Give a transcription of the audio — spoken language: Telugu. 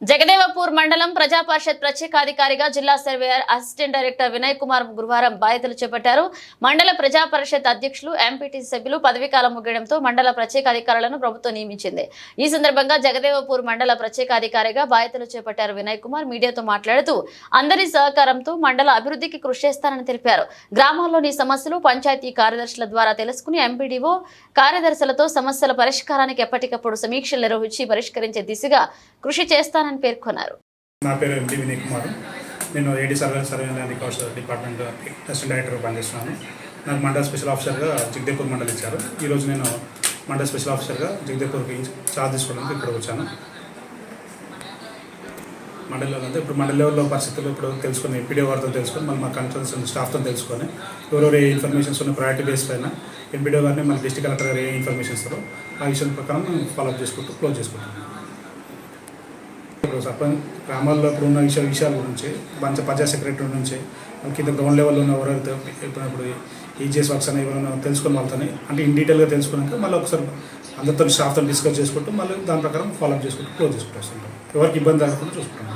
జగదేవపూర్ మండలం ప్రజా పరిషత్ ప్రత్యేకాధికారిగా జిల్లా surveyor assistant director Vinay Kumar గురువారం బాధ్యతలు చేపట్టారు. మండల ప్రజా పరిషత్ అధ్యక్షులు, ఎంపీటీసీ సభ్యులు పదవీకాలం ముగియడంతో మండల ప్రత్యేకాధికారులను ప్రభుత్వం నియమించింది. ఈ సందర్భంగా జగదేవపూర్ మండల ప్రత్యేకాధికారిగా బాధ్యతలు చేపట్టారు. వినయ్ కుమార్ మీడియాతో మాట్లాడుతూ అందరి సహకారంతో మండల అభివృద్ధికి కృషి చేస్తానని తెలిపారు. గ్రామాల్లోని సమస్యలు పంచాయతీ కార్యదర్శుల ద్వారా తెలుసుకుని ఎంపీడీఓ కార్యదర్శులతో సమస్యల పరిష్కారానికి ఎప్పటికప్పుడు సమీక్షలు నిర్వహించి పరిష్కరించే దిశగా కృషి చేస్తానని పేర్కొన్నారు. నా పేరు ఎంపీ వినయ్ కుమార్. నేను ఏడీ survey land records department assistant డైరెక్టర్గా పనిచేస్తున్నాను. నాకు మండల స్పెషల్ ఆఫీసర్గా జగదేవ్పూర్ మండలి ఇచ్చారు. ఈరోజు నేను మండల స్పెషల్ ఆఫీసర్గా జగదేవ్పూర్కి ఛార్జ్ తీసుకోవడానికి ఇక్కడికి వచ్చాను. మండలిలో అంటే ఇప్పుడు మండల లెవెల్లో పరిస్థితులు ఇప్పుడు తెలుసుకొని ఎంపీడీఓ వారితో తెలుసుకొని మళ్ళీ మా కన్సల్టెన్సీ స్టాఫ్తో తెలుసుకొని ఎవరెవరు ఏ ఇన్ఫర్మేషన్స్ ఉన్న ప్రయారిటీ బేస్ పైన ఎంపీడీఓ గారిని మళ్ళీ డిస్ట్రిక్ట్ కలెక్టర్ గారు ఏ ఇన్ఫర్మేషన్ ఇస్తారో ఆ విషయం ప్రకారం ఫాలోఅప్ చేసుకుంటూ క్లోజ్ చేసుకుంటాం. ఇప్పుడు సర్పంచ్ గ్రామాల్లో ఇప్పుడు ఉన్న విషయాల గురించి పంచాయత్ సెక్రటరీ నుంచి కింద గ్రౌండ్ లెవెల్లో ఉన్న ఎవరైతే ఇప్పుడు ఈజీఎస్ వర్క్స్ అని ఎవరైనా తెలుసుకుని వాళ్ళతోని అంటే ఇన్ డీటెయిల్గా తెలుసుకున్నాక మళ్ళీ ఒకసారి అందరితో స్టాఫ్తో డిస్కస్ చేసుకుంటూ మళ్ళీ దాని ప్రకారం ఫాలోఅప్ చేసుకుంటూ క్లోజ్ చేసుకుంటూ వస్తుంటాం. ఎవరికి ఇబ్బంది రాకుండా చూసుకుంటాం.